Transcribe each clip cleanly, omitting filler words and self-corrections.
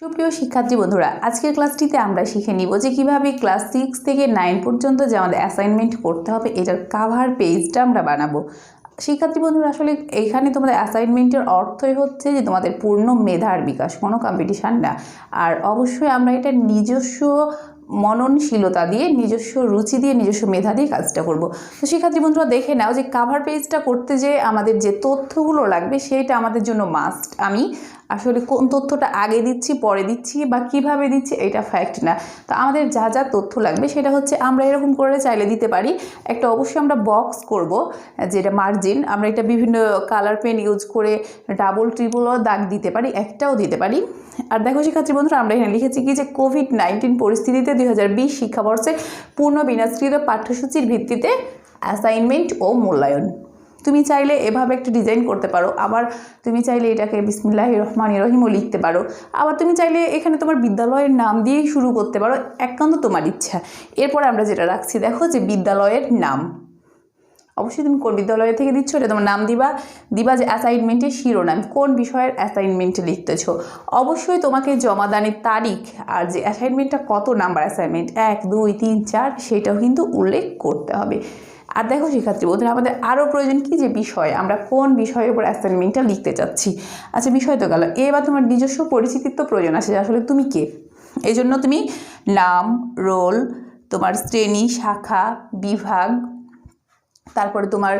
সুপ্রিয় শিক্ষার্থী বন্ধুরা, আজকের ক্লাসটিতে আমরা শিখে নিব যে কিভাবে ক্লাস 6 থেকে 9 পর্যন্ত যে আমাদের অ্যাসাইনমেন্ট করতে হবে এটার কভার পেজটা আমরা বানাবো। শিক্ষার্থী বন্ধুরা, আসলে এইখানে তোমাদের অ্যাসাইনমেন্টের অর্থই হচ্ছে যে তোমাদের পূর্ণ মেধার বিকাশ, কোনো কম্পিটিশান না। আর অবশ্যই আমরা এটা নিজস্ব মননশীলতা দিয়ে, নিজস্ব রুচি দিয়ে, নিজস্ব মেধা দিয়ে কাজটা করব। তো শিক্ষার্থী বন্ধুরা দেখে নাও যে কাভার পেজটা করতে যে আমাদের যে তথ্যগুলো লাগবে সেইটা আমাদের জন্য মাস্ট। আমি আসলে কোন তথ্যটা আগে দিচ্ছি পরে দিচ্ছি বা কিভাবে দিচ্ছি এটা ফ্যাক্ট না। তো আমাদের যা যা তথ্য লাগবে সেটা হচ্ছে আমরা এরকম করে চাইলে দিতে পারি। একটা অবশ্যই আমরা বক্স করব, যেটা মার্জিন আমরা এটা বিভিন্ন কালার পেন ইউজ করে ডাবল ট্রিপলও দাগ দিতে পারি, একটাও দিতে পারি। আর দেখো শিক্ষার্থী বন্ধুরা, আমরা এখানে লিখেছি কি যে কোভিড-19 পরিস্থিতিতে 2020 শিক্ষাবর্ষে পূর্ণ বিন্যাসকৃত পাঠ্যসূচির ভিত্তিতে অ্যাসাইনমেন্ট ও মূল্যায়ন। তুমি চাইলে এভাবে একটা ডিজাইন করতে পারো, আবার তুমি চাইলে এটাকে বিসমিল্লাহির রহমানির রহিমও লিখতে পারো, আবার তুমি চাইলে এখানে তোমার বিদ্যালয়ের নাম দিয়েই শুরু করতে পারো, একান্ত তোমার ইচ্ছা। এরপর আমরা যেটা রাখছি দেখো যে বিদ্যালয়ের নাম, অবশ্যই তুমি কোন বিদ্যালয় থেকে দিচ্ছ এটা তোমার নাম দিবা যে অ্যাসাইনমেন্টের শিরোনাম, কোন বিষয়ের অ্যাসাইনমেন্ট লিখতেছো। অবশ্যই তোমাকে জমাদানের তারিখ আর যে অ্যাসাইনমেন্টটা কত নাম্বার অ্যাসাইনমেন্ট 1, 2, 3, 4 সেটাও কিন্তু উল্লেখ করতে হবে। আর দেখো শিক্ষার্থী বন্ধুরা, আমাদের আরও প্রয়োজন কি যে বিষয়, আমরা কোন বিষয়ের উপর অ্যাসাইনমেন্টটা লিখতে চাচ্ছি। আচ্ছা, বিষয় তো গেল, এবার তোমার নিজস্ব পরিচিতির তো প্রয়োজন আছে যে আসলে তুমি কে। এই জন্য তুমি নাম, রোল, তোমার শ্রেণী, শাখা, বিভাগ, তারপরে তোমার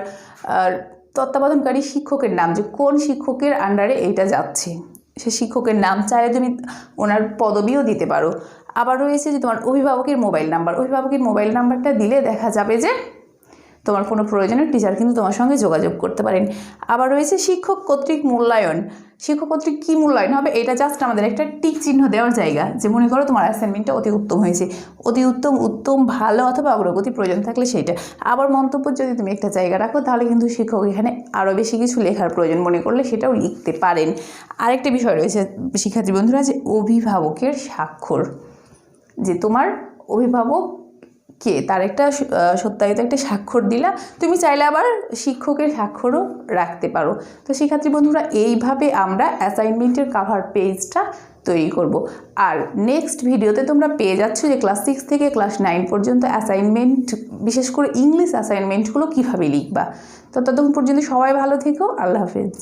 তত্ত্বাবধানকারী শিক্ষকের নাম, যে কোন শিক্ষকের আন্ডারে এইটা যাচ্ছে সে শিক্ষকের নাম, চাইলে তুমি ওনার পদবিও দিতে পারো। আবার রয়েছে যে তোমার অভিভাবকের মোবাইল নাম্বার, অভিভাবকের মোবাইল নাম্বারটা দিলে দেখা যাবে যে তোমার কোনো প্রয়োজনের টিচার কিন্তু তোমার সঙ্গে যোগাযোগ করতে পারেন। আবার রয়েছে শিক্ষক কর্তৃক মূল্যায়ন, শিক্ষক কর্তৃক কী মূল্যায়ন হবে এটা জাস্ট আমাদের একটা টিক চিহ্ন দেওয়ার জায়গা, যে মনে করো তোমার অ্যাসাইনমেন্টটা অতি উত্তম হয়েছে, অতি উত্তম, উত্তম, ভালো অথবা অগ্রগতি প্রয়োজন থাকলে সেইটা। আবার মন্তব্য যদি তুমি একটা জায়গা রাখো তাহলে কিন্তু শিক্ষক এখানে আরও বেশি কিছু লেখার প্রয়োজন মনে করলে সেটাও লিখতে পারেন। আরেকটা বিষয় রয়েছে শিক্ষার্থী বন্ধুরা, যে অভিভাবকের স্বাক্ষর, যে তোমার অভিভাবক কে তার একটা সত্যায়িত একটা স্বাক্ষর দিলা। তুমি চাইলে আবার শিক্ষকের স্বাক্ষরও রাখতে পারো। তো শিক্ষার্থী বন্ধুরা, এইভাবে আমরা অ্যাসাইনমেন্টের কভার পেজটা তৈরি করব। আর নেক্সট ভিডিওতে তোমরা পেয়ে যাচ্ছ যে ক্লাস 6 থেকে ক্লাস 9 পর্যন্ত অ্যাসাইনমেন্ট, বিশেষ করে ইংলিশ অ্যাসাইনমেন্টগুলো কীভাবে লিখবা। তো ততক্ষণ পর্যন্ত সবাই ভালো থেকো, আল্লাহ হাফেজ।